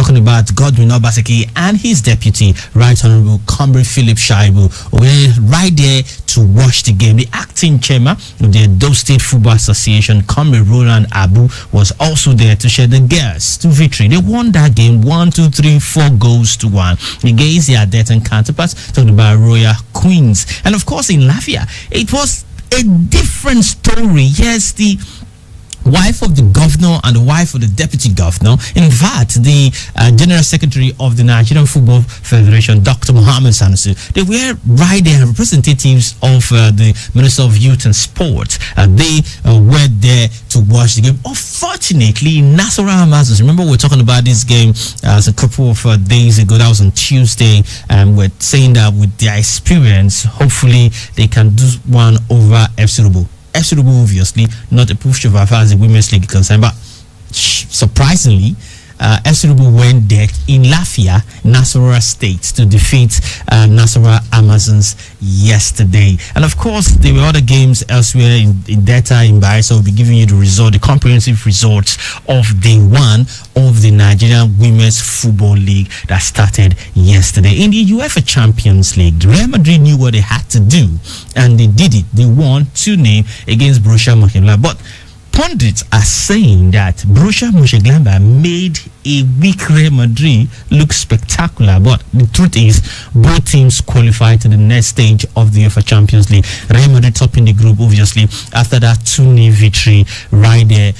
talking about Godwin Obaseki and his deputy, Right Honorable Comrade Philip Shaibu, were right there to watch the game. The acting chairman of the Edo State Football Association, Comrade Roland Abu, was also there to share the girls to victory. They won that game 4 goals to 1 against their Delta counterparts, talking about Royal Queens. And of course, in Lafia, it was a different story. Yes, the wife of the governor and the wife of the deputy governor, in fact, the general secretary of the Nigerian Football Federation, Dr. Mohammed Sanusi, they were right there, representatives of the Minister of Youth and Sport. They were there to watch the game. Unfortunately, Nasarawa Amazons, remember we were talking about this game a couple of days ago, that was on Tuesday, and we're saying that with their experience, hopefully they can do one over FC Rubo. FC Rubo, obviously, not a pushover as far as the Women's League is concerned, but surprisingly, FC Rubo went there in Lafia, Nasarawa State, to defeat Nasarawa Amazons yesterday. And of course, there were other games elsewhere in Delta, in Bayelsa. We'll be giving you the comprehensive results of day 1 of the Nigerian Women's Football League that started yesterday. In the UEFA Champions League, Real Madrid knew what they had to do, and they did it. They won 2-0 against Borussia Mönchengladbach. But pundits are saying that Borussia Mönchengladbach made a weak Real Madrid look spectacular, but the truth is both teams qualified to the next stage of the UEFA Champions League. Real Madrid topping the group, obviously, after that 2-0 victory right there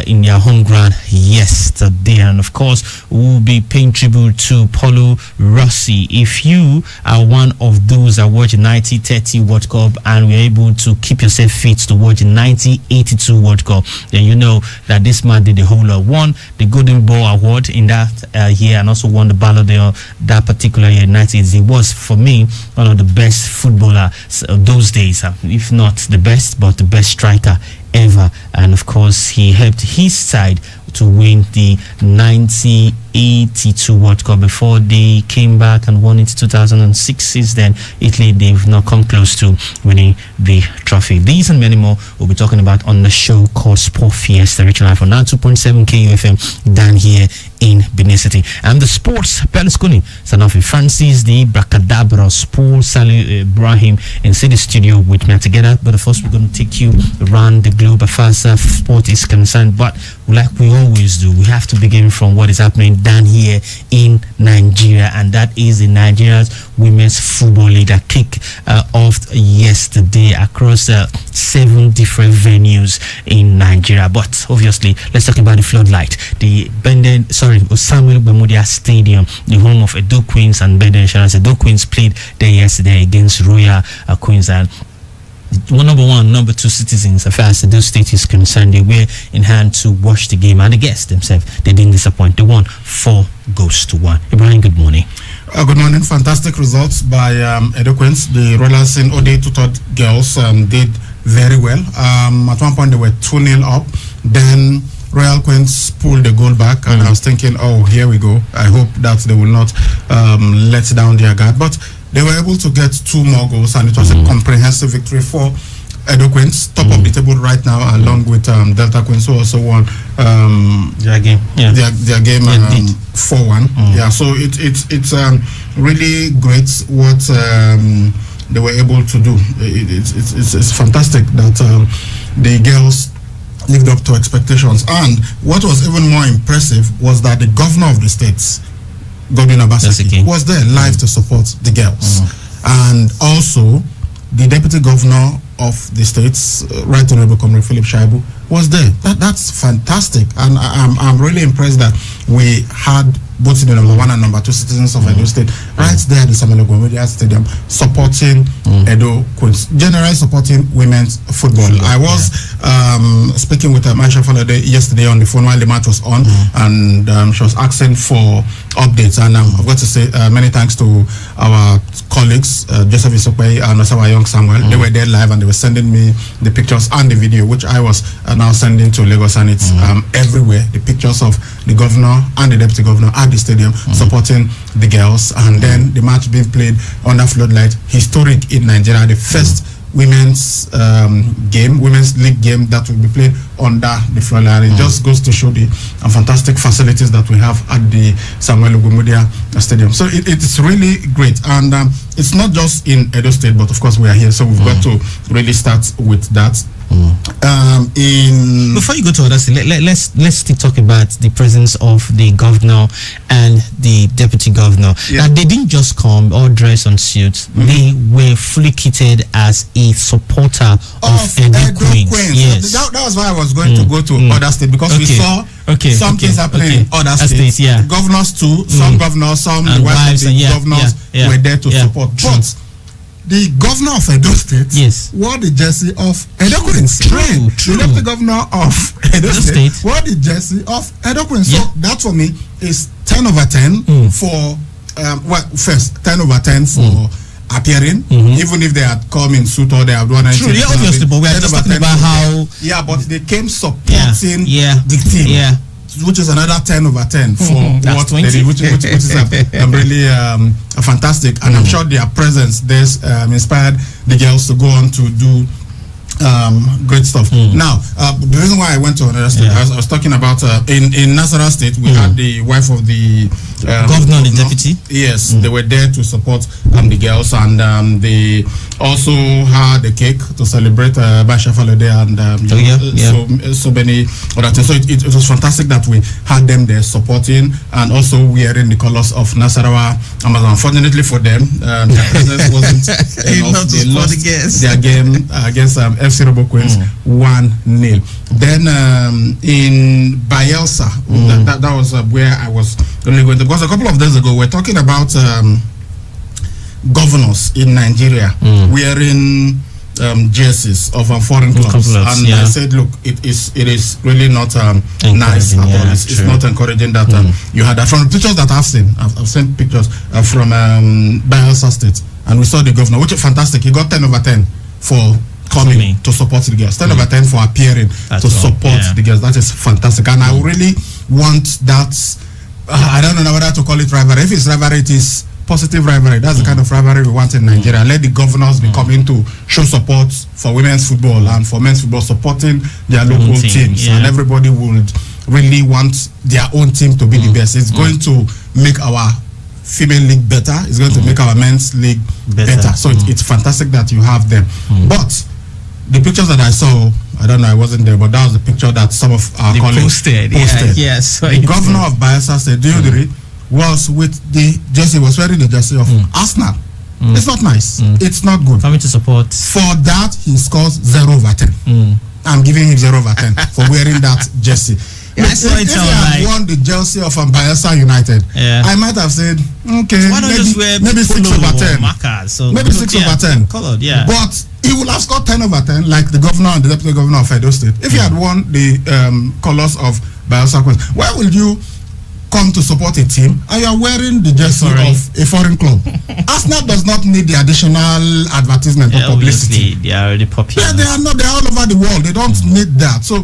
in their home ground yesterday. And of course, we'll be paying tribute to Paulo Rossi. If you are one of those that watch the 1930 World Cup and were able to keep yourself fit to watch the 1982 World Cup, then you know that this man did the whole lot. Won the Golden Ball Award in that year, and also won the Ballon d'Or that particular year, 1980s. He was, for me, one of the best footballers of those days, if not the best, but the best striker ever. And of course, he helped his side to win the 1982 World Cup before they came back and won it 2006. Since then, Italy, they've not come close to winning the trophy. These and many more we'll be talking about on the show called Sport Fiesta, reaching live on 92.7 KUFM down here in Benin City. And the sports, Berlusconi, Sanofi Francis, the Bracadabra Sport, Salih Ibrahim in City Studio with me together. But first, we're going to take you around the globe as far as sport is concerned. But like we always do, we have to begin from what is happening down here in Nigeria, and that is the Nigeria's Women's Football League that kicked off yesterday across 7 different venues in Nigeria. But obviously, let's talk about the floodlight. The Samuel Gbemudia Stadium, the home of Edo Queens and Benden Insurance. Edo Queens played there yesterday against Royal Queens, and number 1, number 2 citizens, as far as Edo State is concerned, they were in hand to watch the game, and the guests themselves, they didn't disappoint. They won 4 goals to 1. Ibrahim, good morning. Good morning. Fantastic results by Edo Queens. The Rollers in Ode Tutod girls did very well. At one point, they were 2-0 up. Then Royal Queens pulled the goal back, and I was thinking, oh, here we go. I hope that they will not let down their guard. But they were able to get 2 more goals, and it was a comprehensive victory for Edo Queens, top of the table right now, along with Delta Queens, who also won their game. Yeah. Their game 4-1. Yeah, so it's really great what they were able to do. It's fantastic that the girls lived up to expectations. And what was even more impressive was that the governor of the states, Godwin Obaseki, was there live to support the girls. And also, the deputy governor of the states, Right Honorable Comrade Philip Shaibu, was there. That's fantastic. And I'm really impressed that we had both the number 1 and number 2 citizens of Edo State right there at the Samuel Gbemudia Stadium supporting Edo Queens, generally supporting women's football. I was speaking with Aisha Falade yesterday on the phone while the match was on, and she was asking for updates, and I've got to say many thanks to our colleagues, Joseph Isokwe and Osawa Young Samuel. They were there live, and they were sending me the pictures and the video, which I was now sending to Lagos, and it's everywhere. The pictures of the governor and the deputy governor at the stadium supporting the girls, and then the match being played under floodlight, historic in Nigeria, the first women's women's league game that will be played under the floor. It just goes to show the fantastic facilities that we have at the Samuel Ogumudia Stadium. So it's really great, and it's not just in Edo State, but of course we are here, so we've got to really start with that. Before you go to others, let's still talk about the presence of the governor and the deputy governor. Now, they didn't just come all dressed on suits. They were fully kitted as a supporter of Edo Queens. Yes, that was why I was going to go to other states, because we saw some things happening in other states. Governors too, some governors, some and wives of the governors were there to support. But the governor of Edo State wore the jersey of Edo Queens. True. The deputy governor of Edo State wore the jersey of Edo Queens. So that for me is 10 over 10 for first 10 over 10 for appearing, even if they had come in suit or they had won. True, obviously, but we are just talking about how but they came supporting the team. Which is another 10 over 10 for what they did, which is really fantastic, and I'm sure their presence there's inspired the girls to go on to do great stuff. Now, the reason why I went to another state, I was talking about in Nasarawa State, we had the wife of the governor and the deputy. Yes, they were there to support the girls, and they also had a cake to celebrate Basha Falode and so many other things. So it was fantastic that we had them there supporting and also wearing the colors of Nasarawa Amazon. Unfortunately for them, their presence wasn't enough. They lost their game against FC Robo Queens 1-0. Then in Bayelsa, that was where I was only going to, because a couple of days ago we're talking about governors in Nigeria wearing jerseys of foreign clubs, and I said, look, it is really not nice at all. It's not encouraging that you had that. From the pictures that I've seen pictures from Bayelsa State, and we saw the governor, which is fantastic. He got 10 over 10 for coming to support the girls, 10 over 10 for appearing to support the girls. That is fantastic, and I really want that. I don't know whether to call it rivalry. If it's rivalry, it is positive rivalry. That's the kind of rivalry we want in Nigeria. Let the governors be coming to show support for women's football and for men's football, supporting their local teams, and everybody would really want their own team to be the best. It's going to make our female league better. It's going to make our men's league better. So it's fantastic that you have them. But the pictures that I saw, I don't know, I wasn't there, but that was the picture that some of our colleagues posted. Yes. The governor of Bayelsa State, Diodiri, was with the jersey, was wearing the jersey of Arsenal. It's not nice. It's not good. Coming to support. For that, he scores 0 over 10. I'm giving him 0 over 10 for wearing that jersey. If he had won the jersey of Bayelsa United, I might have said, okay, maybe 6 over 10. Maybe 6 over 10. Colored, but he would have scored 10 over 10 like the governor and the deputy governor of Edo State. If he had won the colors of Bayelsa Queens, why would you come to support a team and you are wearing the jersey of a foreign club? Arsenal does not need the additional advertisement or publicity. They are already popular. They are not. They are all over the world. They don't need that. So,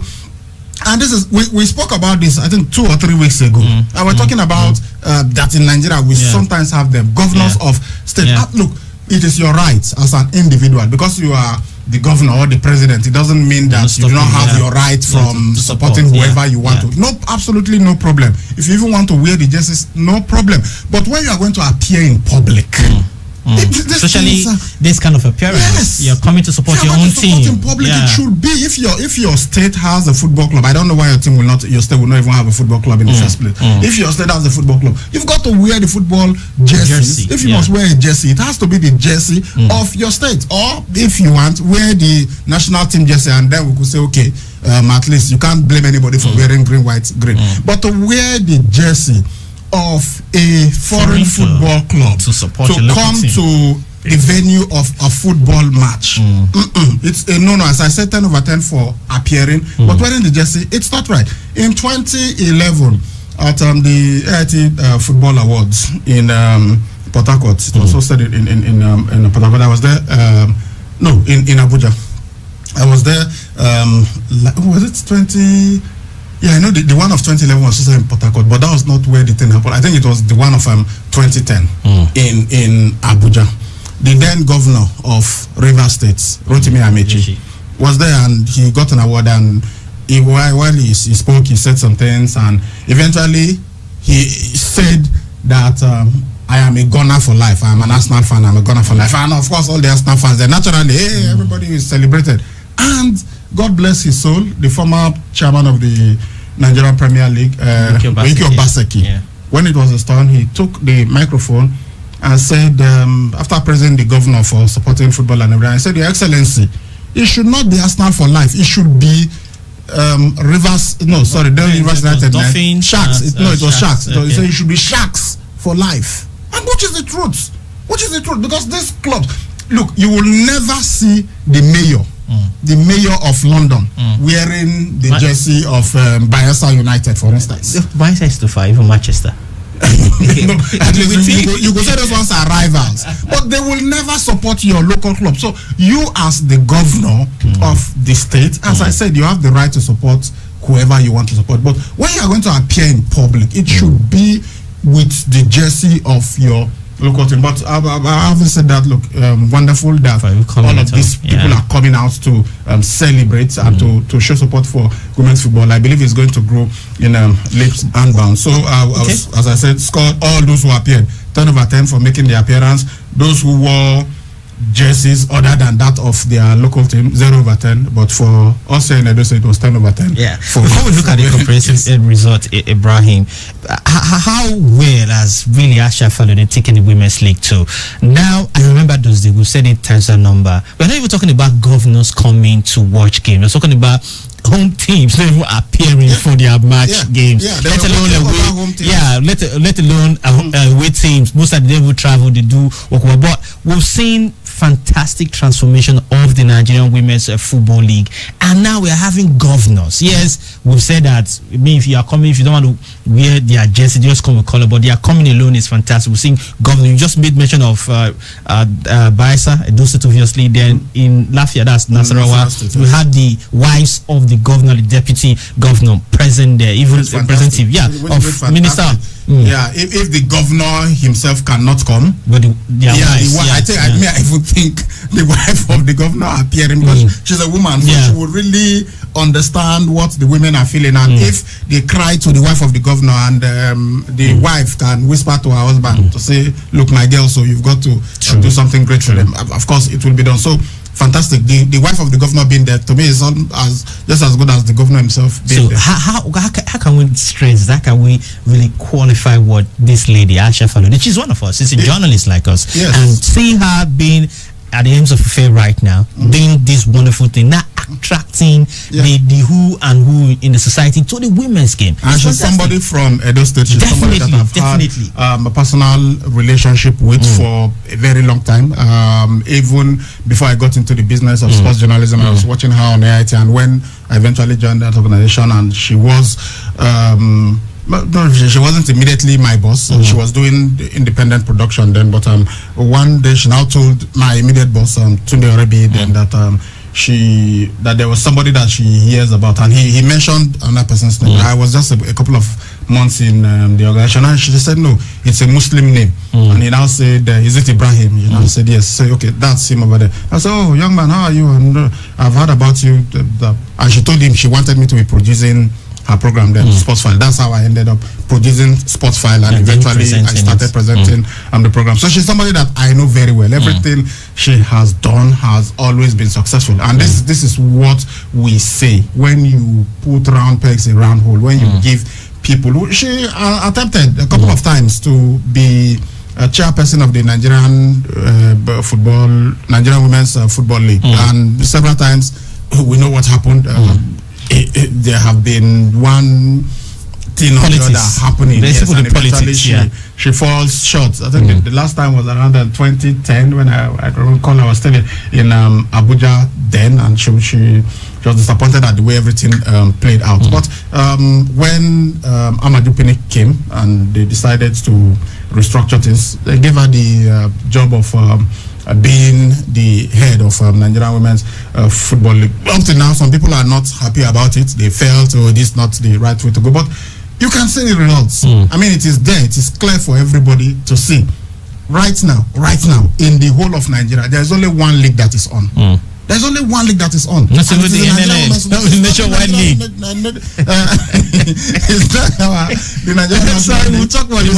and this is we spoke about this I think 2 or 3 weeks ago. And we're talking about that in Nigeria we sometimes have them governors of state. Look, it is your right as an individual, because you are the governor or the president. It doesn't mean that you do not have your right from supporting whoever you want to. No, absolutely no problem. If you even want to wear the jerseys, no problem. But when you are going to appear in public, especially this kind of appearance, you're coming to support your own team. In public, it should be. If your state has a football club, I don't know why your state will not even have a football club in the first place. If your state has a football club, you've got to wear the football jersey. If you must wear a jersey, it has to be the jersey of your state. Or if you want, wear the national team jersey, and then we could say, okay, at least you can't blame anybody for wearing green, white, green. But to wear the jersey of a foreign football club to support to come to the venue of a football match, it's a no. As I said, 10 over 10 for appearing, but wearing the jersey, it's not right. In 2011, at the AIT Football Awards in Port Harcourt, it was hosted in Port Harcourt. I was there. In Abuja. I was there. Was it 20? Yeah, I know the one of 2011 was also in Port Harcourt, but that was not where the thing happened. I think it was the one of 2010 in Abuja. the then governor of Rivers State, Rotimi Amechi, was there, and he got an award. And while he spoke, he said some things, and eventually he said that I am a Ghana for life. I am an Arsenal fan. I'm a Ghana for life. And of course, all the Arsenal fans, they naturally, hey, everybody is celebrated. And God bless his soul, the former chairman of the Nigerian Premier League, Wike Obaseki, when it was his turn, he took the microphone and said, after praising the governor for supporting football and everything, he said, Your Excellency, it should not be Arsenal for life. It should be Rivers United. Sharks. It was Sharks. Okay. So it should be Sharks for life. And which is the truth? Which is the truth? Because this club, look, you will never see the mayor of London wearing the jersey of Bayelsa United, for instance. Bayelsa is too far, even Manchester. No, at least you go say those ones are rivals, but they will never support your local club. So you, as the governor of the state, as I said, you have the right to support whoever you want to support. But when you are going to appear in public, it should be with the jersey of your local team. But I haven't said that. Look, wonderful that all of these people are coming out to celebrate and to show support for women's football. I believe it's going to grow in leaps and bounds. So, as I said, scored all those who appeared 10 over 10 for making the appearance. Those who wore jerseys other than that of their local team, 0 over 10. But for us in Edo State, it was 10 over 10. Yeah. Before we look at the comprehensive result, Ibrahim, how well has really Asha followed in taking the Women's League to? Now, I remember those days, we said it times a number. We're not even talking about governors coming to watch games. We're talking about home teams not even appearing for their match games. Let alone away teams. Most of them will travel, they do work. But we've seen fantastic transformation of the Nigerian Women's Football League, and now we are having governors. Yes, we've said that. I mean, if you are coming, if you don't want to wear their jersey, just come with color. But they are coming alone is fantastic. We're seeing governors. You just made mention of Bayelsa, Edo State, obviously. Then in Lafia, that's Nasarawa. We had the wives of the governor, the deputy governor present there, even representative, of minister. Yeah, if the governor himself cannot come, but I even think the wife of the governor appearing, because she's a woman, so she would really understand what the women are feeling. And if they cry to the wife of the governor, and the wife can whisper to her husband to say, "Look, my girl, so you've got to do something great for them," of course it will be done. So fantastic. The wife of the governor being there, to me, is just as good as the governor himself being there. How can we stress that? Can we really qualify what this lady Asha followed? She's one of us. She's a journalist like us, and seeing her being at the ends of a fair right now, doing this wonderful thing, now attracting the who and who in the society to the women's game. And she's somebody from Edo State. She's somebody that I've had a personal relationship with for a very long time. Even before I got into the business of sports journalism, I was watching her on AIT, and when I eventually joined that organization, and she was she wasn't immediately my boss. She was doing the independent production then, but one day she now told my immediate boss, Tunde Orebi, then that there was somebody that she hears about, and he mentioned another person's name. I was just a couple of months in the organization, and she said, no, it's a Muslim name. And he now said, is it Ibrahim? He now said, yes. So, okay, that's him over there. I said, oh, young man, how are you? And I've heard about you. And she told him she wanted me to be producing her program then, Sportsfile. That's how I ended up producing Sportsfile, and eventually I started presenting the program. So she's somebody that I know very well. Everything she has done has always been successful, and this is what we say when you put round pegs in round hole. When you give people who she attempted a couple of times to be a chairperson of the Nigerian Women's Football League, and several times we know what happened. There have been one thing or the other happening, and eventually she falls short. I think the last time was around 2010 when I recall I was still in Abuja then, and she was disappointed at the way everything played out. But when Amadou Pinnick came and they decided to restructure things, they gave her the job of being the head of Nigerian Women's Football League. Up to now, some people are not happy about it. They felt, this is not the right way to go. But you can see the results. I mean, it is there. It is clear for everybody to see. right now, in the whole of Nigeria, there's only one league that is on. There's only one league that is on. Not the nationwide league. It's not the Nigerian. Sorry, we'll talk about it.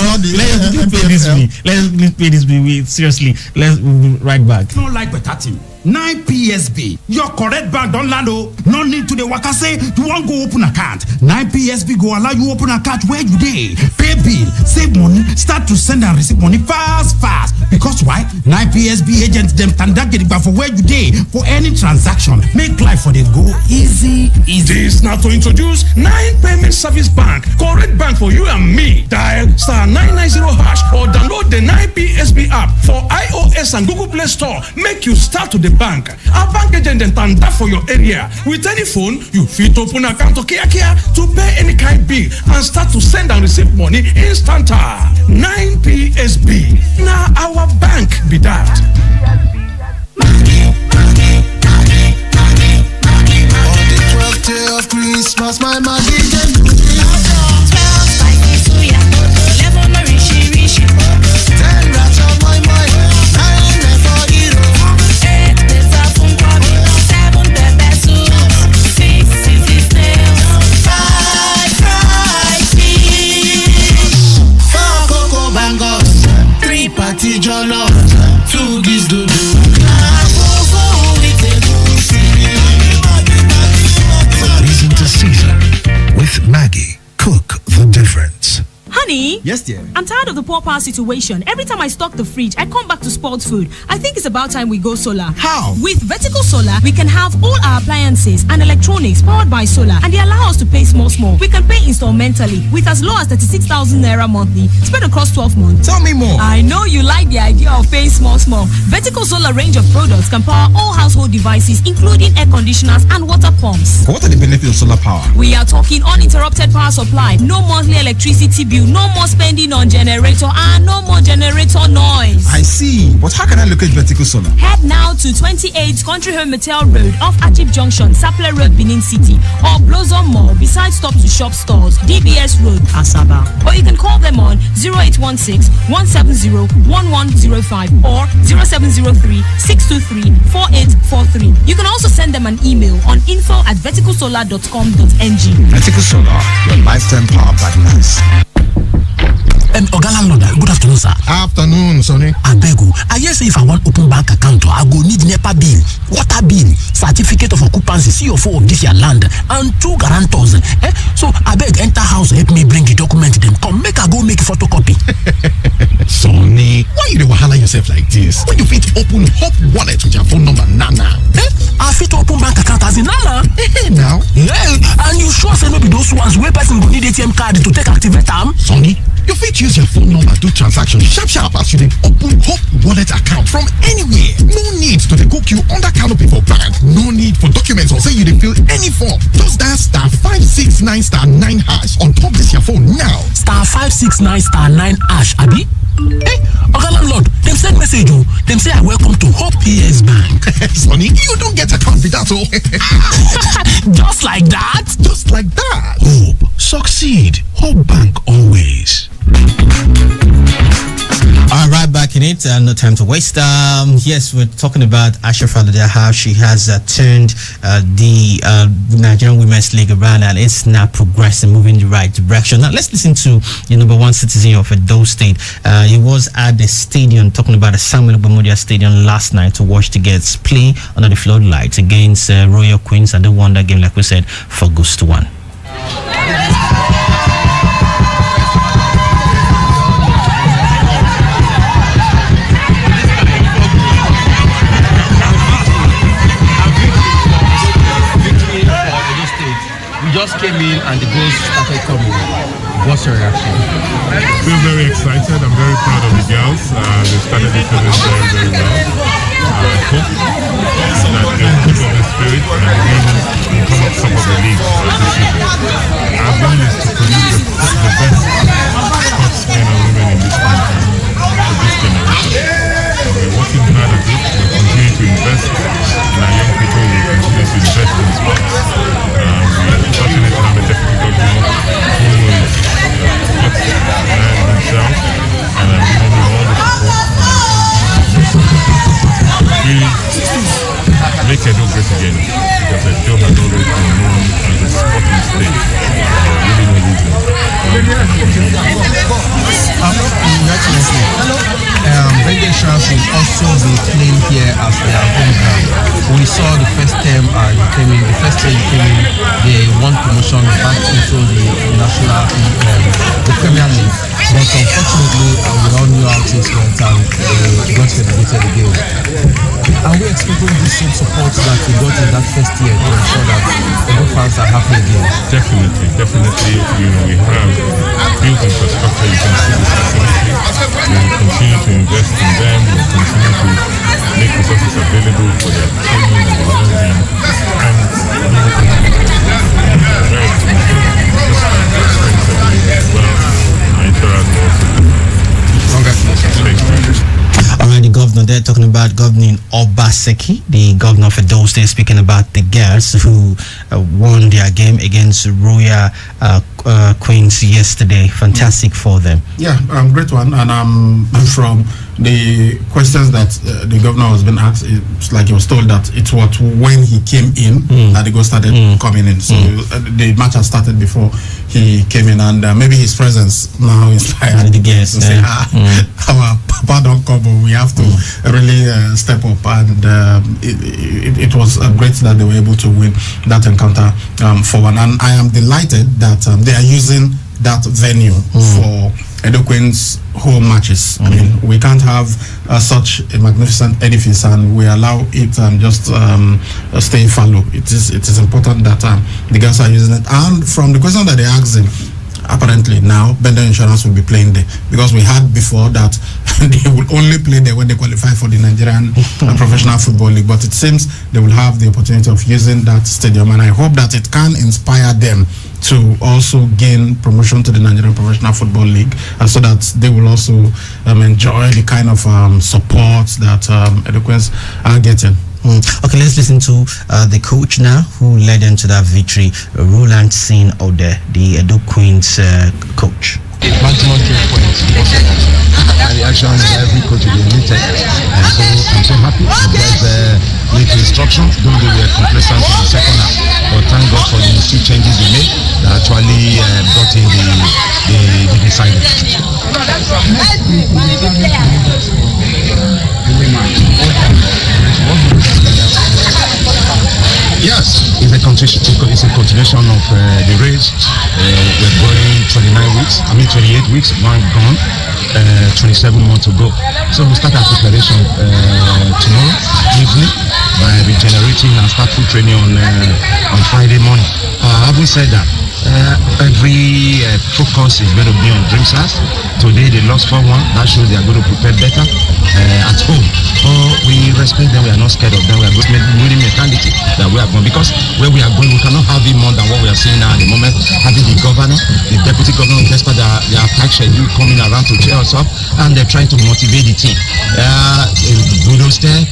Let's play this. Seriously, let's right back. No like better team. 9 PSB. Your correct bank don't land. No need to the waka say you want go open account. 9 PSB go allow you open account where you dey. Pay bill, save money, start to send and receive money fast. Because why? 9 PSB agents them standard get for where you dey for any transaction. Make life for the go easy. This now to introduce 9 Payment Service Bank. Correct bank for you and me. Dial *990# or download the 9 PSB app for iOS and Google Play Store. Make you start to the bank. Our bank agent and tanda for your area. With any phone, you fit open account to Kia to pay any kind bill and start to send and receive money instant. 9 PSB. Now our bank be that. On the 12th day of Christmas, my Maggie dem 12 spicy suya, 11 rishi. 10 rats of my mind, 9 for hero. 8 pizza from Kwabi, 7 pepper soup, 6 sissy snails, 5 fried fish, 4 cocoa bangos, 3 party jollof, 2 giz dodo. Reason to season with Maggie. Cook the difference. Honey? Yes, dear. I'm tired of the poor power situation. Every time I stock the fridge, I come back to spoiled food. I think it's about time we go solar. How? With Vertical Solar, we can have all our appliances and electronics powered by solar, and they allow us to pay small. We can pay installmentally with as low as 36,000 naira monthly, spread across 12 months. Tell me more. I know you like the idea of paying small. Vertical Solar range of products can power all household devices, including air conditioners and water pumps. What are the benefits of solar power? We are talking uninterrupted power supply, no monthly electricity bill, no more spending on generator, and no more generator noise. I see. But how can I locate Vertical Solar? Head now to 28 Country Home Metal Road off Achip Junction, Sapele Road, Benin City, or Blossom Mall beside Stop to Shop stores, DBS Road, Asaba. Or you can call them on 0816-170-1105 or 0703-623-4843. You can also send them an email on info@verticalsolar.com.ng. Vertical Solar, your lifetime power partners. Oga landlord, good afternoon, sir. Afternoon, Sonny. I beg you. I hear say if I want open bank account, I go need NEPA bill, water bill, certificate of occupancy, CFO of this your land, and 2 guarantors. So I beg enter house, help me bring the document. Then come make I go make photocopy. Sonny, why you dey wahala yourself like this? When you fit open Hope Wallet with your phone number, Nana. I fit open bank account as in Nana. Now? Yeah, and you sure say no be those ones where person go need ATM card to take activate them? Sonny, you fit use your phone number do transactions sharp as you dey open Hope Wallet account from anywhere. No need to dey go queue under canopy for bank. No need for documents or say you dey fill any form. Just dial *569*9# on top this your phone now. *569*9#, abi? Oga landlord, them send message you. Them say I welcome to Hope PS Bank. Sonny, you don't get account with that, oh. Just like that? Just like that. Hope, succeed. Hope Bank always. All right, back in it. No time to waste. Yes, we're talking about Ashraf Alade, how she has turned the Nigerian Women's League around, and it's now progressing, moving in the right direction. Now, let's listen to the number 1 citizen of Edo State. He was at the stadium, talking about the Samuel Ogbamodia Stadium last night to watch the girls play under the floodlights against Royal Queens, and they won that game, like we said, for goals to 1. Just came in and the goals started coming. What's your reaction? I feel very excited. I'm very proud of the girls. They started the season very well. I hope that they'll keep up the spirit and come up top of the league this season. Our goal is to produce the best sportsmen and women in this country for this generation. We're working hard at it. We're continuing to invest in our young people. We continue to invest in sports. We're fortunate to have a deputy governor who is sports man himself, and I'm giving him all the support. make Edo great again, because Edo has always been known as a sporting state. Really no reason. Benga Insurance will also be playing here as their home ground. We saw the first time you came in, they won promotion back into the national, the Premier League. But unfortunately, we all knew how things went and they got relegated again. Are we expecting the same support that we got in that first year to ensure that the fans are happy again? Definitely. We have built infrastructure. You can see the facilities. We will continue to invest in them. We will continue to make resources available for their training and their well-being. And we will continue to very optimistic. Just like the friends are doing as well. Interact also. All right, the governor there talking about governing Obaseki, the governor of Edo State, speaking about the girls who won their game against Royal Queens yesterday. Fantastic for them. Yeah, great one. And from the questions that the governor has been asked, it's like he was told that it was when he came in that the goal started coming in. So the match has started before he came in, and maybe his presence now inspired the guests to say, our Papa don't come, but we have to really step up. And it was great that they were able to win that encounter 4-1. And I am delighted that they are using that venue for Edo Queens home matches. I mean, we can't have such a magnificent edifice and we allow it just stay fallow. It is important that the girls are using it. And from the question that they asked him, apparently now Bender Insurance will be playing there, because we had before that they will only play there when they qualify for the Nigerian Professional Football League, but it seems they will have the opportunity of using that stadium, and I hope that it can inspire them to also gain promotion to the Nigerian Professional Football League, and so that they will also enjoy the kind of support that Edo Queens are getting. Okay, let's listen to the coach now who led them to that victory, Roland Singh Ode, the Edo Queens coach. Maximum 3 points. And the action is every coach will be limited. And so I'm so happy. The guys make instructions, though they were complacent in the second half. But thank God for the few changes they made that actually brought in the decider. Yes, it's a continuation of the race. We're going 29 weeks, 28 weeks, one gone, 27 more to go. So we'll start our preparation tomorrow evening by regenerating and start full training on Friday morning. Having said that, every focus is going to be on Dream Stars. Today they lost 4-1. That shows they are going to prepare better at home. We respect them. We are not scared of them. We are going to make winning mentality that we are going, because where we are going, we cannot have it more than what we are seeing now at the moment. Having the governor, the deputy governor, despite their pack schedule coming around to cheer us up, and they're trying to motivate the team. Budos there,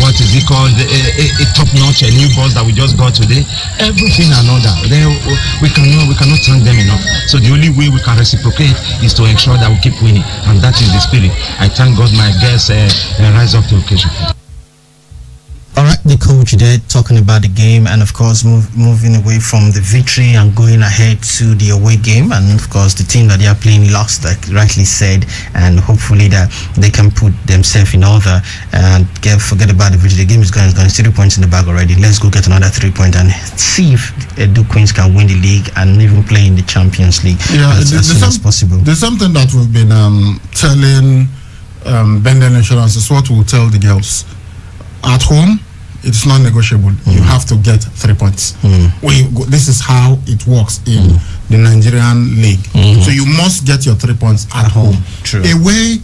what is it called? A top-notch, a new boss that we just got today. Everything and all that. We cannot thank them enough. So the only way we can reciprocate is to ensure that we keep winning, and that is the spirit. I thank God my guests rise up to the occasion. All right, the coach there talking about the game, and of course moving away from the victory and going ahead to the away game, and of course the team that they are playing lost, like rightly said, and hopefully that they can put themselves in order and forget about the victory. The game is going 3 points in the bag already. Let's go get another 3 points and see if Edo Queens can win the league and even play in the Champions League as soon as possible. There's something that we've been telling Bender Insurance is what we'll tell the girls. At home, it's not negotiable. You have to get 3 points. This is how it works in the Nigerian league. So you must get your 3 points at home. True. Away,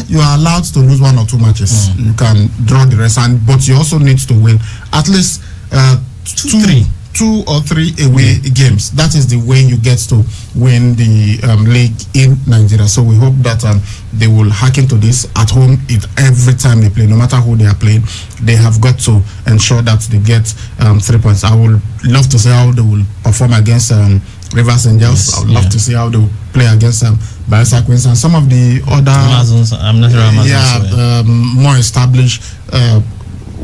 you are allowed to lose 1 or 2 matches. You can draw the rest, but you also need to win at least 2 or 3 away games. That is the way you get to win the league in Nigeria. So we hope that they will hack into this at home. Every time they play, no matter who they are playing, they have got to ensure that they get 3 points. I would love to see how they will perform against Rivers Angels. I would love to see how they will play against Bayelsa Queens and some of the other Amazons. I'm not sure Amazons. more established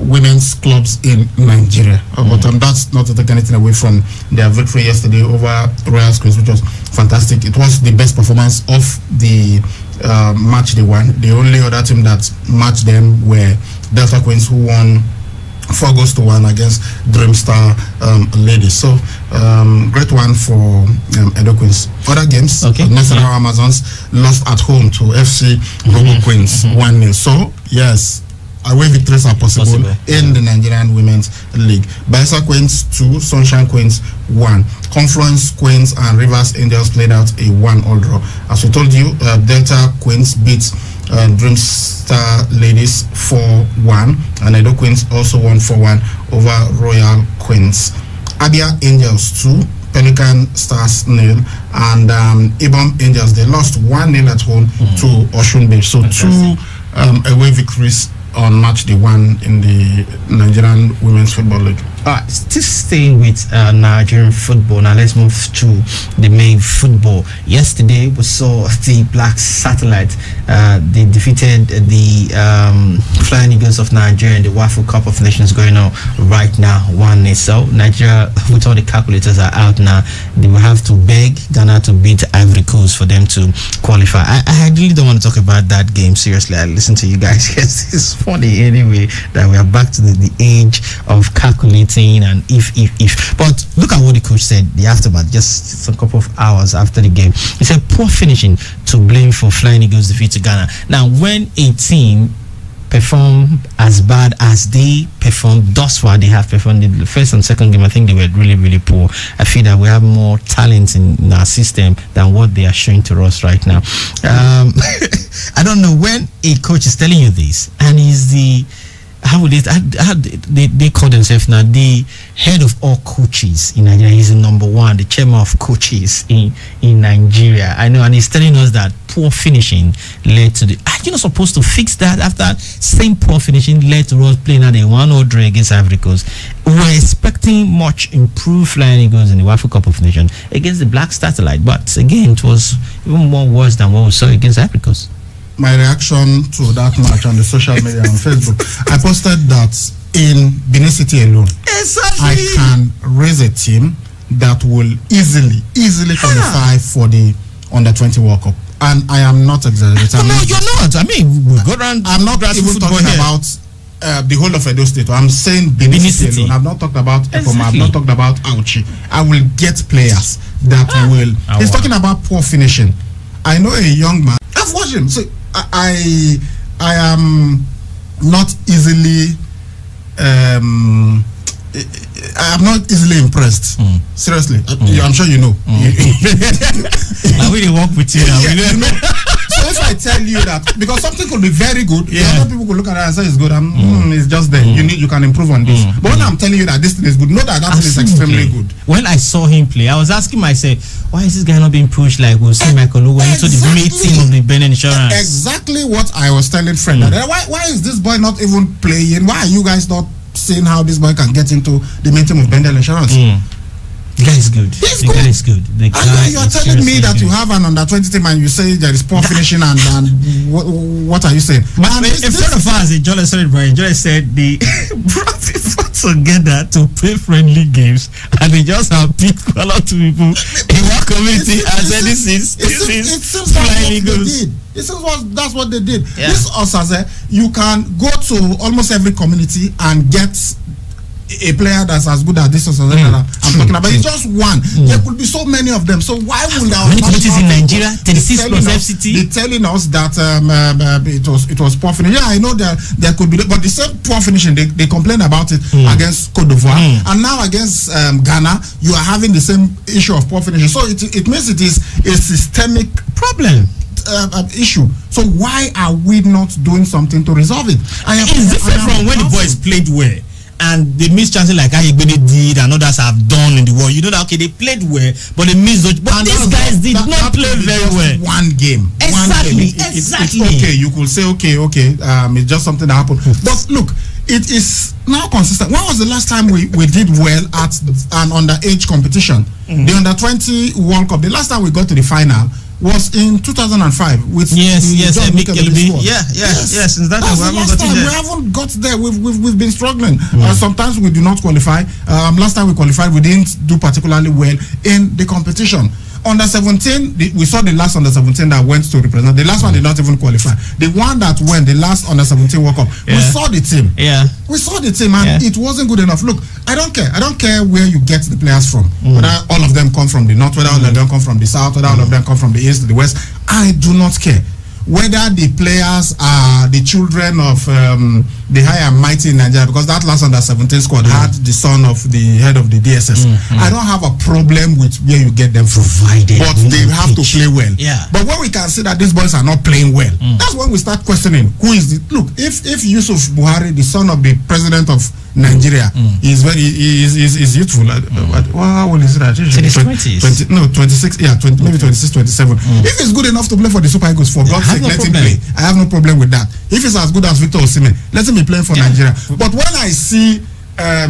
women's clubs in Nigeria. But that's not to take anything away from their victory yesterday over Royal Queens, which was fantastic. It was the best performance of the match they won. The only other team that matched them were Delta Queens, who won 4-1 against Dreamstar Ladies. So great one for Edo Queens. Other games, Nasarawa Amazons lost at home to FC Robo Queens 1-0. So yes, away victories are possible in the Nigerian Women's League. Bayelsa Queens 2, Sunshine Queens 1. Confluence Queens and Rivers Angels played out a 1-all draw. As we told you, Delta Queens beat Dreamstar Ladies 4-1, and Edo Queens also won 4-1 over Royal Queens. Abia Angels 2, Pelican Stars 0, and Ibom Angels, they lost 1-0 at home to Osun Bay. So two away victories on match day 1 in the Nigerian Women's Football League. Still staying with Nigerian football, now let's move to the main football. Yesterday we saw the Black Satellite. They defeated the Flying Eagles of Nigeria in the WAFU Cup of Nations going on right now, 1-0. So Nigeria, with all the calculators are out now, they will have to beg Ghana to beat Ivory Coast for them to qualify. I really don't want to talk about that game, seriously. I listen to you guys because it's funny anyway that we are back to the age of calculating and if. But look at what the coach said the aftermath, just a couple of hours after the game. He said poor finishing to blame for Flying Eagles' defeat to Ghana. Now, when a team perform as bad as they performed thus far, they have performed in the first and second game, I think they were really, really poor. I feel that we have more talent in our system than what they are showing to us right now. I don't know when a coach is telling you this and he's the they call themselves now the head of all coaches in Nigeria. He's the number one, the chairman of coaches in Nigeria. I know, and he's telling us that poor finishing led to the. Are you not supposed to fix that after same poor finishing led to us playing at a 1-0 draw against Ivory Coast? We were expecting much improved Flying Eagles in the WAFU Cup of Nations against the Black Satellite, but again it was even more worse than what we saw against Ivory Coast. My reaction to that match on the social media on Facebook, I posted that in Benin City alone, I can raise a team that will easily qualify for the Under-20 World Cup. And I am not exaggerating. No, you're not. I mean, we go around. I'm not even talking about the whole of Edo State. I'm saying Benin City alone. I've not talked about Ekoma. I've not talked about Auchi. I will get players that will. He's talking about poor finishing. I know a young man. I've watched him. So I am not easily I'm not easily impressed. Seriously, I'm sure you know. I really work with you now. So if I tell you that, because something could be very good, other people could look at it and say it's good. It's just there. You can improve on this. But when I'm telling you that this thing is good, know that thing is extremely good. When I saw him play, I was asking myself, why is this guy not being pushed like we'll see Michael Owen into the main team of the Benin Insurance? Exactly what I was telling Fred. Why is this boy not even playing? Why are you guys not seeing how this boy can get into the main team of Benin Insurance? The guy is good. The guy is good. You are telling me that you have an Under-20 team and you say there is poor finishing and what are you saying? In front of us, Joel said they brought people together to play friendly games and they just have picked a lot of people in one community and said this is Flying Eagles. This is that's what they did. This also you can go to almost every community and get a player that's as good as this or something I'm talking about. It's just one. There could be so many of them. So why would our communities in Nigeria 36 plus FCT? They're telling us that it was poor finishing. Yeah, I know that there could be, but the same poor finishing they complained about it against Cote d'Ivoire, and now against Ghana you are having the same issue of poor finishing. So it means it is a systemic problem. Issue. So why are we not doing something to resolve it? It's different from when the boys played well and they missed chances like Ayegbene did and others have done in the world. You know that they played well, but they missed those. But these guys did not play very well. One game. Exactly. It's okay. You could say okay. It's just something that happened. But look, it is now consistent. When was the last time we did well at an underage competition? The Under-20 World Cup. The last time we got to the final was in 2005 with Mikel Obi. Yes. Since that That's time, the last time. We haven't got there. We've been struggling. Sometimes we do not qualify. Last time we qualified, we didn't do particularly well in the competition. Under 17, we saw the last under 17 that went to represent. The last one did not even qualify. The one that went, the last under 17 World Cup, we saw the team. We saw the team, and it wasn't good enough. Look, I don't care. I don't care where you get the players from. Whether all of them come from the north, whether all of them come from the south, whether all of them come from the east, the west. I do not care. Whether the players are the children of the high and mighty in Nigeria, because that last under 17 squad had the son of the head of the DSS. I don't have a problem with where you get them from, but they have to play well. But when we can see that these boys are not playing well, that's when we start questioning who is it. Look, if Yusuf Buhari, the son of the president of Nigeria, is youthful. How old is that? 20s. No, 26. Yeah, maybe 26, 27. If he's good enough to play for the Super Eagles, for God's sake, let him play. I have no problem with that. If he's as good as Victor Osimhen, let him be playing for Nigeria. But when I see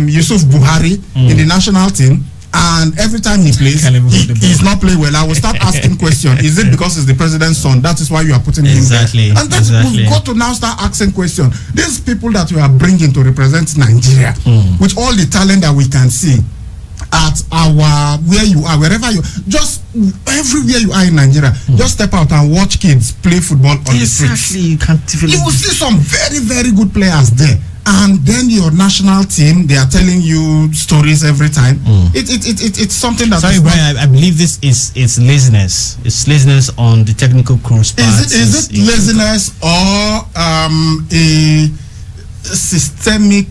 Yusuf Buhari in the national team, and every time he plays, he's not playing well, I will start asking questions. Is it because he's the president's son? That is why you are putting him there. And that's we've got to now start asking questions. These people that we are bringing to represent Nigeria, with all the talent that we can see at our where you are, wherever you, just everywhere you are in Nigeria, just step out and watch kids play football on the streets. You will see some very, very good players there. And then your national team, they are telling you stories every time. It's something that. Sorry, Brian. I believe this is laziness. It's laziness on the technical crew's part. Is it laziness or a systemic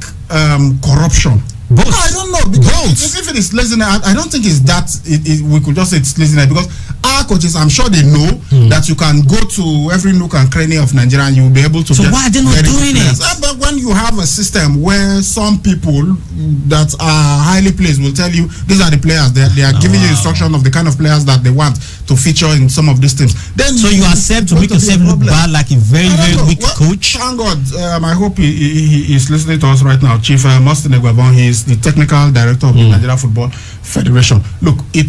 corruption? Both. No, I don't know. Because if it is laziness, I don't think it's that. We could just say it's laziness, because our coaches, I'm sure they know that you can go to every nook and cranny of Nigeria and you will be able to. So why are they not doing it? But when you have a system where some people that are highly placed will tell you these are the players, they are giving you instruction of the kind of players that they want to feature in some of these teams. Then so you accept to make yourself look bad like a very weak coach. Thank God. I hope he is listening to us right now. Chief Mostin Egwabon, he is the technical director of the Nigeria Football Federation. Look, he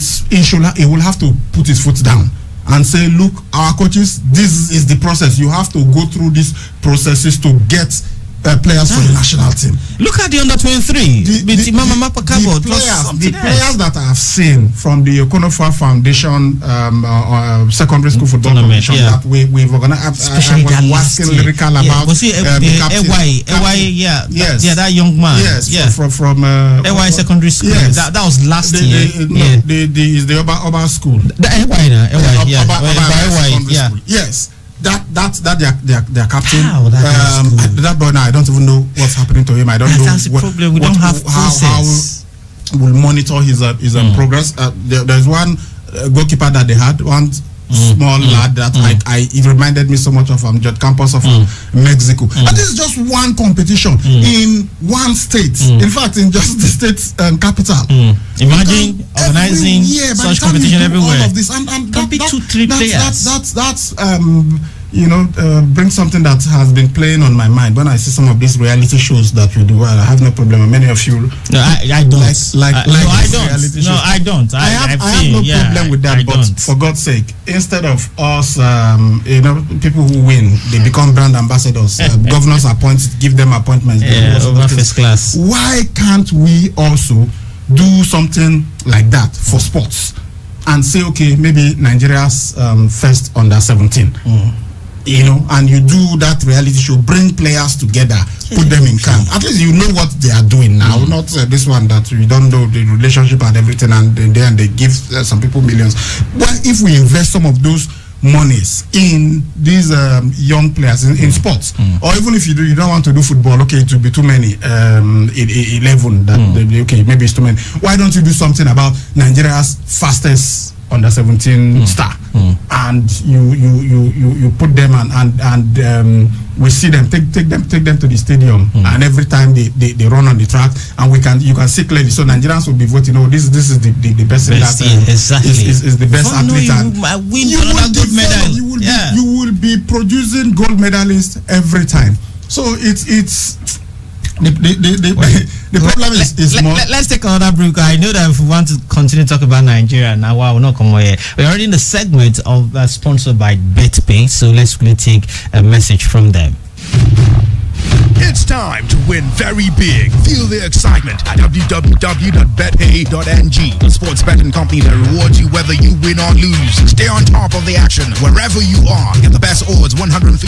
will have to put his foot down and say, look, our coaches, this is the process. You have to go through these processes to get players for the national team. Look at the under-23. The players that I have seen from the Okonofa Foundation secondary school football competition that we've organized. Especially I was asking lyrical about that young man. Yes, from EY secondary school. Yes. That was last year. Is the Oba school. The EY school. Yes. That their captain. That boy now, I don't even know what's happening to him. I don't know. That's the problem. We don't have how we'll monitor his progress. There's one goalkeeper that they had, one small lad that it reminded me so much of Judd Campos of Mexico. And this is just one competition in one state. In fact, in just the state's capital. Imagine organizing such competition everywhere. All of this and don't be 2-3 players. That's bring something that has been playing on my mind when I see some of these reality shows that you do. I have no problem. Many of you, no, I don't. I don't. I have no problem with that. But for God's sake, instead of us, people who win, they become brand ambassadors. Governors give them appointments. Over first class. Why can't we also do something like that for sports and say, okay, maybe Nigeria's first under 17? And you do that reality show, bring players together, put them in camp. At least you know what they are doing now, not this one that we don't know the relationship and everything, and then they give some people millions. Well, if we invest some of those monies in these young players in sports, or even if you don't want to do football, okay, it will be too many, 11, okay, maybe it's too many. Why don't you do something about Nigeria's fastest under 17 star, and you put them and we see them, take them to the stadium, and every time they run on the track, and you can see clearly. So Nigerians will be voting. Oh, this is the best exactly. is the best athlete. You will be producing gold medalists every time. So it's The problem is more. Let's take another break. I know that if we want to continue to talk about Nigeria now, we'll not come here. We're already in the segment of sponsored by BetPay, so let's quickly take a message from them. It's time to win very big. Feel the excitement at www.betpay.ng, the sports betting company that rewards you whether you win or lose. Stay on top of the action wherever you are. Get the best odds, 150%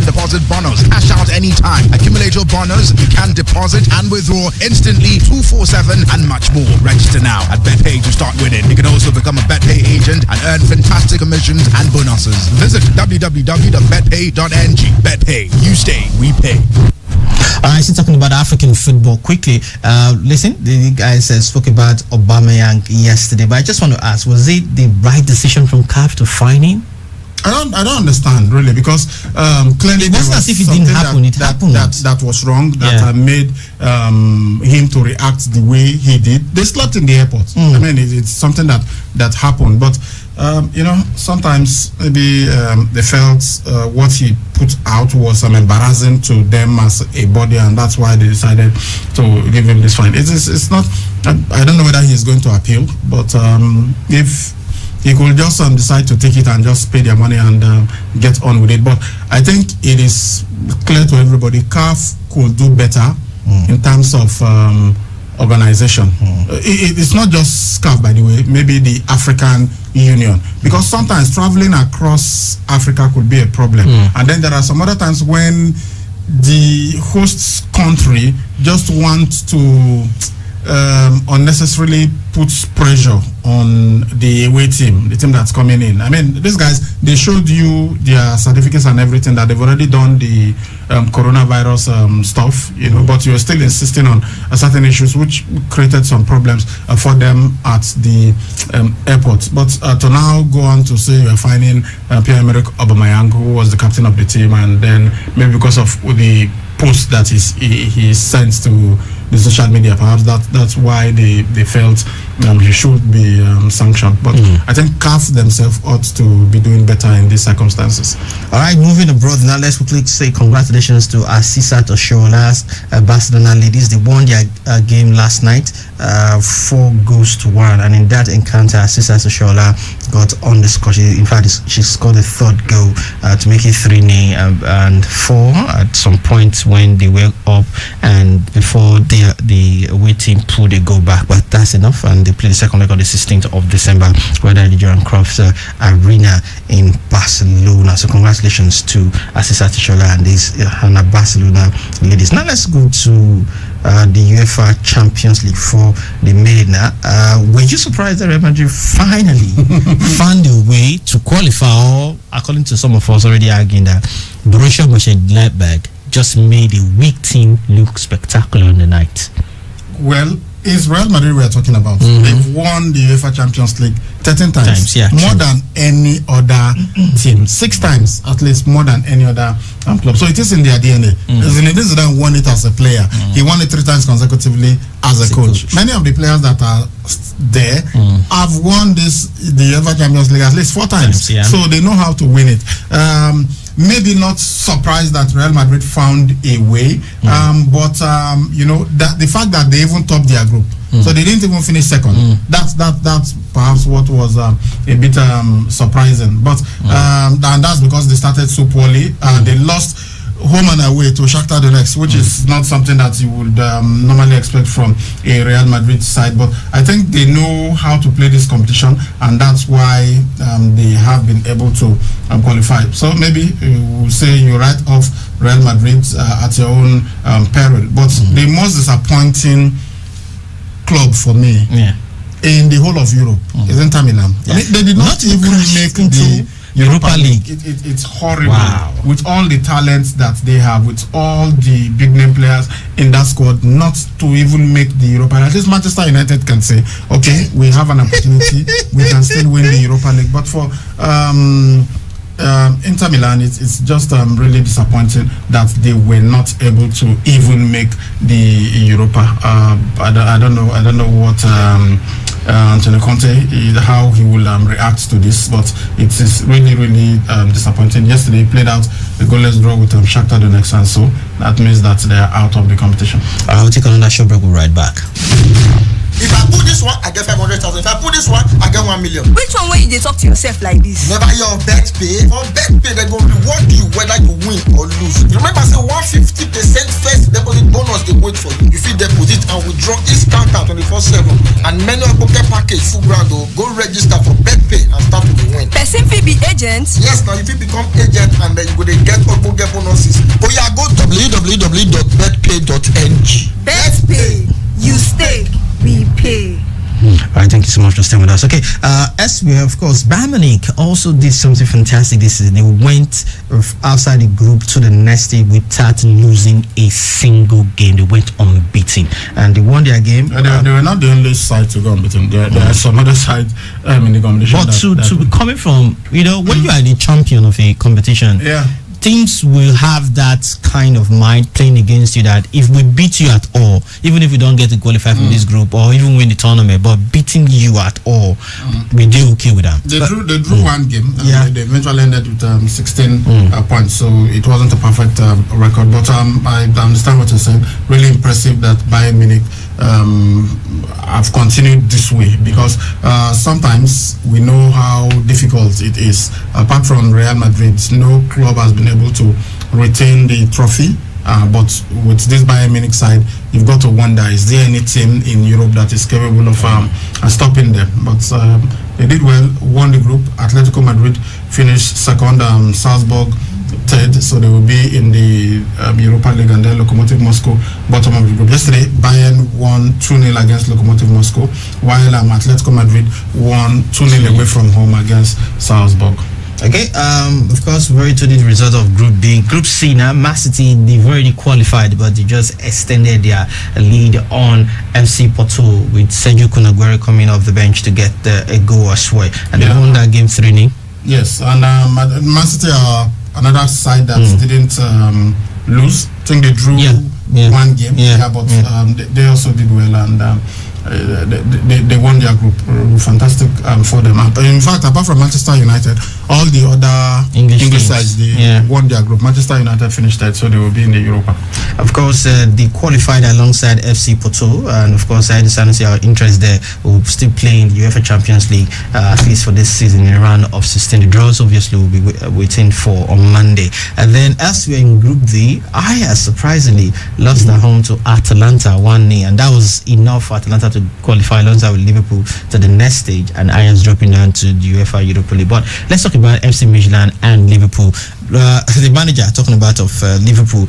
deposit bonus. Cash out anytime. Accumulate your bonus. You can deposit and withdraw instantly, 247 and much more. Register now at BetPay to start winning. You can also become a BetPay agent and earn fantastic commissions and bonuses. Visit www.betpay.ng. BetPay. You stay, we pay. Alright, so talking about African football quickly. Listen, the guys spoke about Aubameyang yesterday, but I just want to ask: was it the right decision from CAF to fine him? I don't understand really, because clearly it wasn't as if it didn't happen. It happened. That was wrong. That made him to react the way he did. They slept in the airport. I mean, it's something that happened, but. Sometimes maybe they felt what he put out was embarrassing to them as a body, and that's why they decided to give him this fine. It's not. I don't know whether he's going to appeal, but if he could just decide to take it and just pay their money and get on with it. But I think it is clear to everybody, CAF could do better in terms of organization. It's not just CAF, by the way, maybe the African Union, because sometimes traveling across Africa could be a problem. And then there are some other times when the host country just wants to unnecessarily puts pressure on the away team, the team that's coming in. I mean, these guys, they showed you their certificates and everything, that they've already done the coronavirus stuff, you know, but you're still insisting on certain issues, which created some problems for them at the airport. But to now go on to say you're finding Pierre-Emerick Aubameyang, who was the captain of the team, and then maybe because of the post that he sent to the social media, perhaps that's why they felt he should be sanctioned. But I think CAF themselves ought to be doing better in these circumstances. All right, moving abroad now, let's quickly say congratulations to Asisat Oshoala's Barcelona ladies. They won their game last night, 4-1, and in that encounter, Asisat Oshoala got on the score. In fact, she scored the third goal to make it 3-0 and 4 at some point when they were up, and before the away team pulled a goal back. But that's enough, and they play the second leg on the 16th of December at the Johan Cruyff Arena in Barcelona. So congratulations to Asisat Oshoala and these Barcelona ladies. Now let's go to the UEFA Champions League for the men. Were you surprised that Real Madrid finally found a way to qualify, or according to some of us already arguing that Borussia Mönchengladbach just made a weak team look spectacular on the night? Well, it's Real Madrid we're talking about. They've won the UEFA Champions League 13 times. More than any other team. 6 times at least, more than any other club. So it is in their DNA. Zinedine Zidane won it as a player. He won it 3 times consecutively as a coach. Many of the players that are there have won the UEFA Champions League at least 4 times. So they know how to win it. Maybe not surprised that Real Madrid found a way, but you know, that the fact that they even topped their group, so they didn't even finish second. That's perhaps what was a bit surprising. But and that's because they started so poorly. They lost home and away to Shakhtar Donetsk, which is not something that you would normally expect from a Real Madrid side. But I think they know how to play this competition, and that's why they have been able to qualify. So maybe we'll say you write off Real Madrid at your own peril. But the most disappointing club for me in the whole of Europe is Inter Milan. I mean, they did not even make the Europa League. It's horrible. With all the talents that they have, with all the big name players in that squad, not to even make the Europa League. At least Manchester United can say, okay, we have an opportunity, we can still win the Europa League. But for Inter Milan, it's just really disappointing that they were not able to even make the Europa. I don't know what Antonio Conte, how he will react to this, but it is really disappointing. Yesterday he played out a goalless draw with Shakhtar Donetsk, and so that means that they are out of the competition. I'll take another short break. We'll right back. If I put this one, I get 500,000. If I put this one, I get 1 million. Which one when you dey talk to yourself like this? Never hear of bet pay. For bet pay, they go reward you whether you win or lose. Remember, say 150% first deposit bonus they wait for you. You fit deposit and withdraw instant 24/7. And many of pocket package full ground. Go register for bet pay and start to win. Person fit be agent? Yes, now if you become agent and then you go dey get bonuses. Oh yeah, go www.betpay.ng. Bet pay, you stake, we pay. All right, thank you so much for staying with us. Okay, as we of course, Bayern Munich also did something fantastic this season. They went outside the group to the next stage without losing a single game. They went unbeaten and they won their game. They were not the only side to go unbeaten. There are some other side in the competition. But to be coming from, when you are the champion of a competition, teams will have that kind of mind playing against you, that if we beat you at all, even if we don't get to qualify from this group or even win the tournament, but beating you at all, we do okay with them. They drew one game. They eventually ended with 16 points, so it wasn't a perfect record. But I understand what you're saying. Really impressive that Bayern Munich have continued this way, because sometimes we know how difficult it is. Apart from Real Madrid, no club has been able to retain the trophy. But with this Bayern Munich side, you've got to wonder, is there any team in Europe that is capable of stopping them? But they did well, won the group. Atletico Madrid finished second, Salzburg third, so they will be in the Europa League, and then Lokomotiv Moscow bottom of the group. Yesterday, Bayern won 2-0 against Lokomotiv Moscow, while Atletico Madrid won 2-0 away from home against Salzburg. Okay, of course, we already told you the result of Group B. Group C now, Man City, they've already qualified, but they just extended their lead on FC Porto with Sergio Kun Aguero coming off the bench to get a goal as well. And they won that game 3-0. Yes, and Man City are another side that didn't lose. I think they drew one game, but they also did well, and they won their group. Fantastic for them. In fact, apart from Manchester United, all the other English sides, they won their group. Manchester United finished third, so they will be in the Europa. Of course, they qualified alongside FC Porto, and of course, I understand our interest there. Will still play in the UEFA Champions League, at least for this season, in a round of 16. The draws obviously will be waiting for on Monday. And then, as we are in Group D, Ajax surprisingly lost at home to Atalanta 1-0, and that was enough for Atalanta to qualify alongside with Liverpool to the next stage, and Ajax dropping down to the UEFA Europa League. But let's talk about FC Midtjylland and Liverpool. The manager talking about of Liverpool,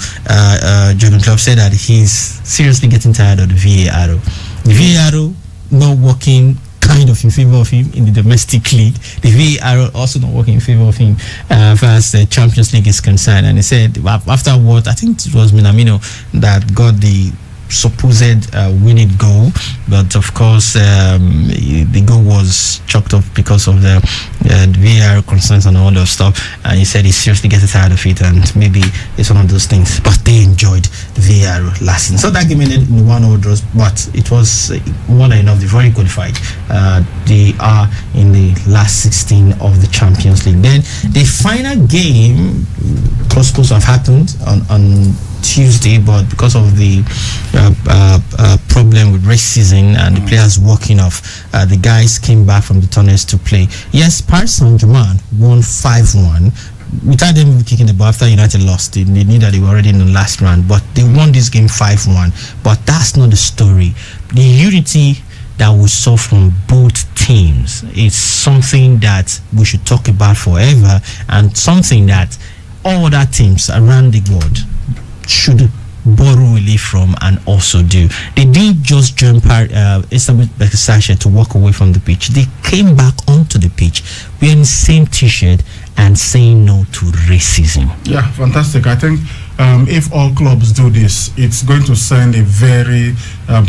Jurgen Klopp, said that he's seriously getting tired of the VAR. The VAR not working kind of in favor of him in the domestic league. The VAR also not working in favor of him as far as the Champions League is concerned. And he said after what, I think it was Minamino that got the supposed winning goal, but of course the goal was chalked up because of the VAR concerns and all that stuff, and he said he's seriously getting tired of it, and maybe it's one of those things. But they enjoyed the VAR last season, so that game ended in 1-0 draws, but it was more than enough. They've already qualified. They are in the last 16 of the Champions League. Then the final game was supposed to have happened on Tuesday, but because of the problem with racism and the players walking off, the guys came back from the tunnels to play. Yes, Paris Saint-Germain won 5-1 without them even kicking the ball after United lost. They knew that they were already in the last round, but they won this game 5-1. But that's not the story. The unity that we saw from both teams is something that we should talk about forever, and something that all other teams around the world should borrow relief from and also do. They didn't just jump Istanbul Besiktas to walk away from the pitch. They came back onto the pitch wearing the same t-shirt and saying no to racism. Yeah, fantastic. I think if all clubs do this, it's going to send a very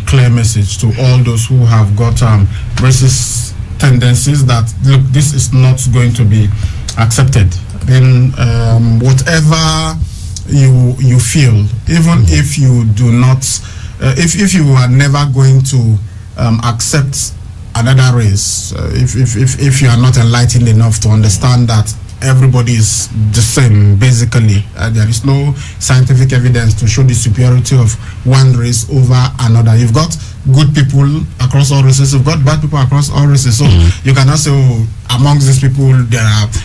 clear message to all those who have got racist tendencies that, look, this is not going to be accepted. then whatever you feel, even if you do not, if you are never going to accept another race, if you are not enlightened enough to understand that everybody is the same, basically, there is no scientific evidence to show the superiority of one race over another. You've got good people across all races, you've got bad people across all races, so you cannot say, oh, amongst these people there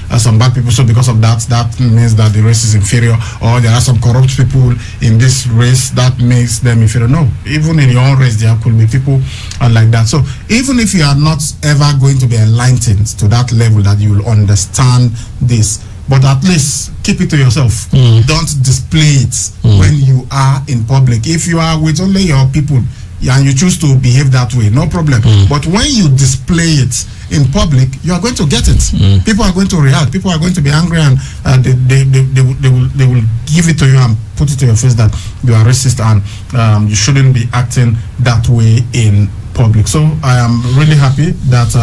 are some bad people, so because of that means that the race is inferior, or there are some corrupt people in this race that makes them inferior. No, even in your own race there could be people like that. So even if you are not ever going to be enlightened to that level that you will understand this, but at least keep it to yourself. Don't display it when you are in public. If you are with only your people and you choose to behave that way, no problem. But when you display it in public, you are going to get it. People are going to react. People are going to be angry, and they will give it to you and put it to your face that you are racist and you shouldn't be acting that way in public. So I am really happy that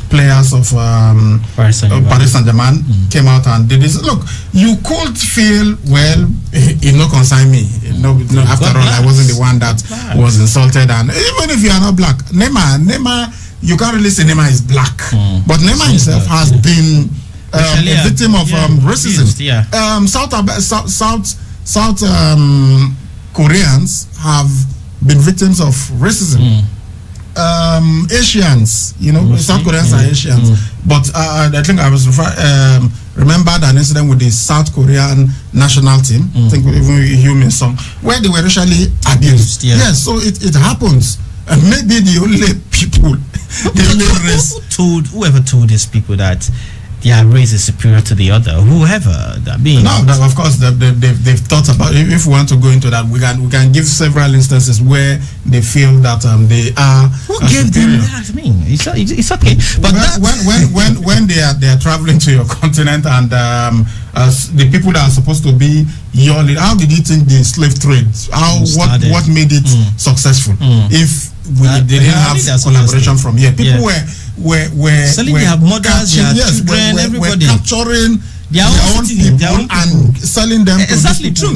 players of Paris Saint-Germain came out and did this. Look, you could feel, well, it no concern me. No, after all, I wasn't the one that was insulted. And even if you are not black, Neymar, you can't really say Neymar is black. But Neymar himself has been a victim of racism. South Koreans have been victims of racism. Asians, South Koreans are Asians, but I think I was remembered an incident with the South Korean national team. I think even Heung-min Son, where they were racially abused. Yes, so it happens, and maybe the only people, the only race. Whoever told these people that their race is superior to the other, whoever that being. No, of course they've thought about it. If we want to go into that, we can give several instances where they feel that they are. Who gave them that? I mean, it's okay. But when they are traveling to your continent, and the people that are supposed to be your leader, how did you think the slave trade? What made it successful? If we didn't have collaboration from here, people were selling their mothers, their children, everybody capturing their own people and selling them. Exactly, true.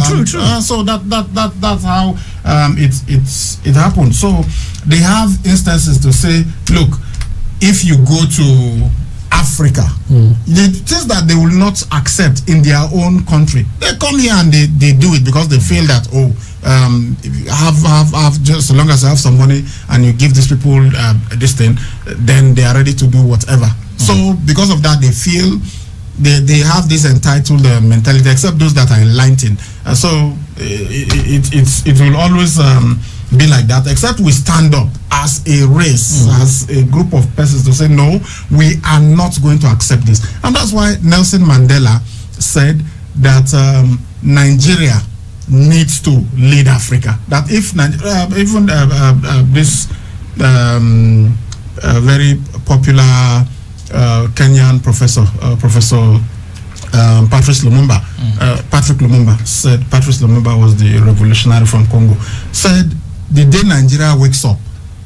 So that's how it happened. So they have instances to say, look, if you go to Africa, the things that they will not accept in their own country, they come here and they do it because they feel that, have just as long as you have some money and you give these people this thing, then they are ready to do whatever. So because of that, they feel they have this entitled mentality, except those that are enlightened. So it will always be like that, except we stand up as a race, as a group of persons to say, no, we are not going to accept this. And that's why Nelson Mandela said that Nigeria needs to lead Africa. That if even this very popular Kenyan professor, Patrice Lumumba, Patrick Lumumba said, Patrice Lumumba was the revolutionary from Congo, said the day Nigeria wakes up,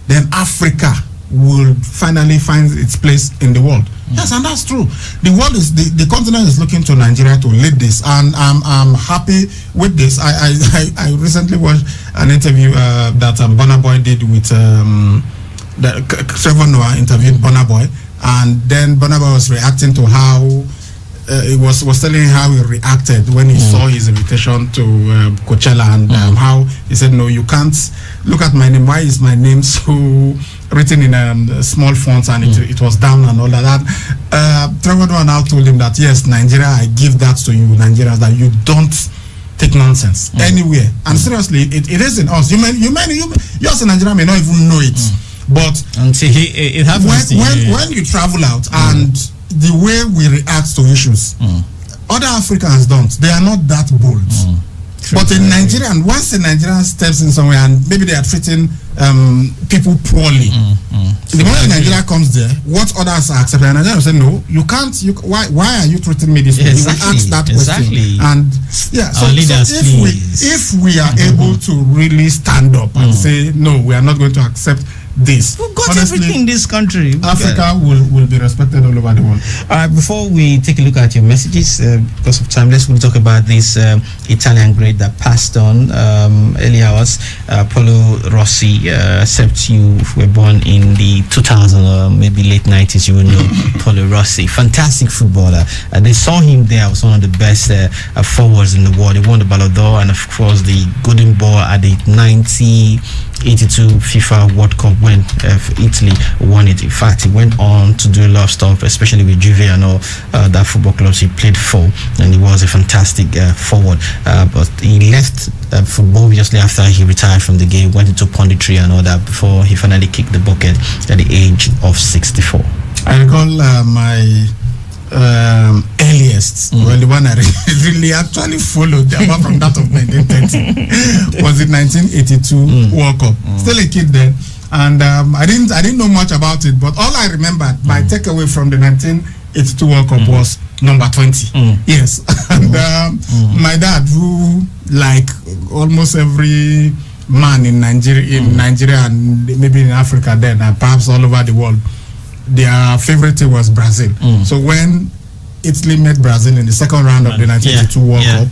then Africa will finally find its place in the world. Yes, and that's true. The world is the continent is looking to Nigeria to lead this, and I'm happy with this. I recently watched an interview that Burna Boy did with Trevor Noah interviewed Burna Boy, and then Burna Boy was reacting to how he was telling how he reacted when he saw his invitation to Coachella, and how he said, no, you can't look at my name. Why is my name so written in small fonts, and it was down and all of that? Trevor Noah now told him that, yes, Nigeria, I give that to you, Nigeria, that you don't take nonsense anywhere. And seriously, it isn't us. You as a Nigerian may not even know it, but until it happens when you travel out and the way we react to issues, other Africans don't. They are not that bold. But in Nigeria, once a Nigerian steps in somewhere and maybe they are treating people poorly, the moment Nigeria comes there, what others are accepting, and Nigeria will say, no, you can't. Why are you treating me this way? You will ask that question. And yeah, so if we are able to really stand up and say, no, we are not going to accept this. We've got everything in this country. Africa will be respected all over the world. Before we take a look at your messages, because of time, let's talk about this Italian great that passed on earlier hours. Paolo Rossi, except you were born in the 2000 or maybe late 90s, you will know Paolo Rossi. Fantastic footballer. They saw him there as one of the best forwards in the world. He won the Ballon d'Or and, of course, the Golden Ball at the 1982 FIFA World Cup when Italy won it. In fact, he went on to do a lot of stuff, especially with Juve and all that football clubs he played for, and he was a fantastic forward. But he left football obviously after he retired from the game, went into punditry and all that before he finally kicked the bucket at the age of 64. I recall my earliest, well, the one I really actually followed, apart from that of 1930, was the 1982 World Cup. Still a kid then, and I didn't know much about it, but all I remembered, my takeaway from the 1982 World Cup was number 20. Yes, and my dad, who like almost every man in Nigeria and maybe in Africa then, and perhaps all over the world, their favorite team was Brazil. So when Italy met Brazil in the second round of the 1982 World Cup,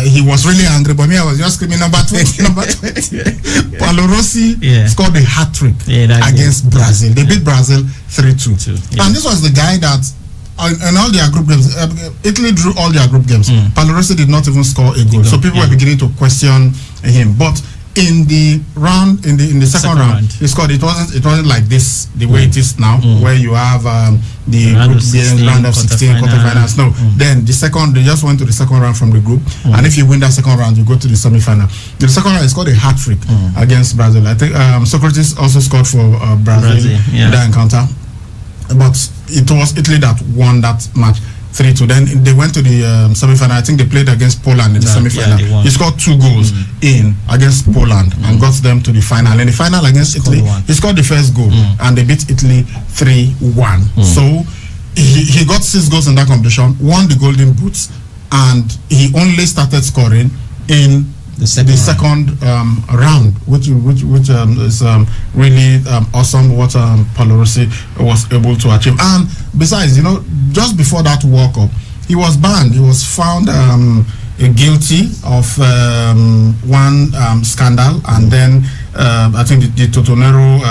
he was really angry, but me, I was just screaming number 20, number 20. Paolo Rossi scored a hat-trick against Brazil. They beat Brazil 3-2. And this was the guy that in all their group games, Italy drew all their group games. Paolo Rossi did not even score a goal. So people were beginning to question him. But in the round, in the second round, he scored. It wasn't like this, the way it is now, where you have the group game, round of 16, quarterfinals. No, then the second, they just went to the second round from the group, and if you win that second round, you go to the semi-final. The second round, he scored a hat-trick against Brazil. I think Socrates also scored for Brazil in that encounter, but it was Italy that won that match 3-2. Then they went to the semi-final. I think they played against Poland in the semi-final. He scored 2 goals in against Poland and got them to the final. In the final against Italy, he scored the first goal and they beat Italy 3-1. So he got 6 goals in that competition, won the Golden Boots, and he only started scoring in the second round, which is really awesome what Paolo Rossi was able to achieve. And besides, just before that World Cup, he was banned. He was found guilty of one scandal, and then I think the Totonero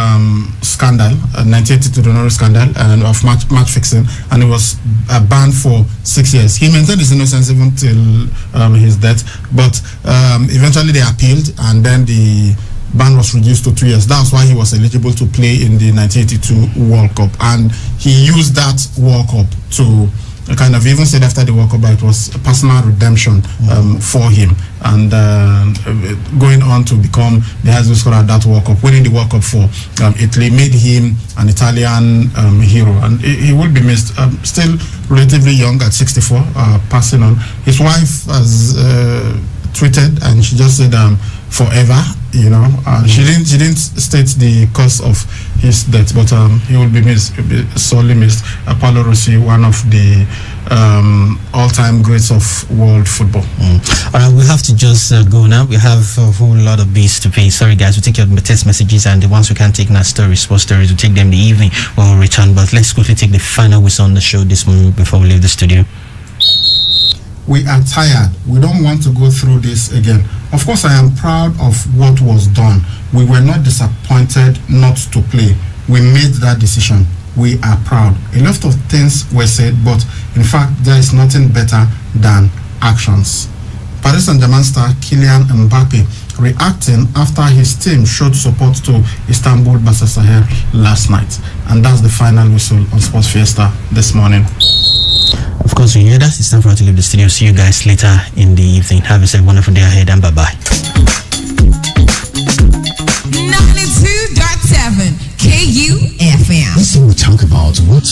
scandal, 1980 Totonero scandal, and of match fixing, and he was banned for 6 years. He maintained his innocence even till his death, but eventually they appealed, and then the ban was reduced to 2 years. That's why he was eligible to play in the 1982 World Cup, and he used that World Cup to kind of, even said after the World Cup that it was a personal redemption for him, and going on to become the highest scorer at that World Cup, winning the World Cup for Italy, made him an Italian hero, and he will be missed. Still relatively young at 64, passing on. His wife has tweeted, and she just said forever. She didn't state the cause of his death, but he will be missed. He'll be sorely missed. Paolo Rossi, one of the all-time greats of world football. All right, we have to just go now. We have a whole lot of bills to pay. Sorry, guys. We'll take your text messages, and the ones we can't take in our stories, sports stories, we'll take them in the evening when we return. But let's quickly take the final whistle on the show this morning before we leave the studio. We are tired. We don't want to go through this again. Of course, I am proud of what was done. We were not disappointed not to play. We made that decision. We are proud. A lot of things were said, but in fact, there is nothing better than actions. Paris Saint-Germain star Kylian Mbappe reacting after his team showed support to Istanbul Basaksehir last night. And that's the final whistle on Sports Fiesta this morning. Of course, you hear that. It's time for us to leave the studio. See you guys later in the evening. Have a wonderful day ahead, and bye-bye. 92.7 KUFM. Let's talk about what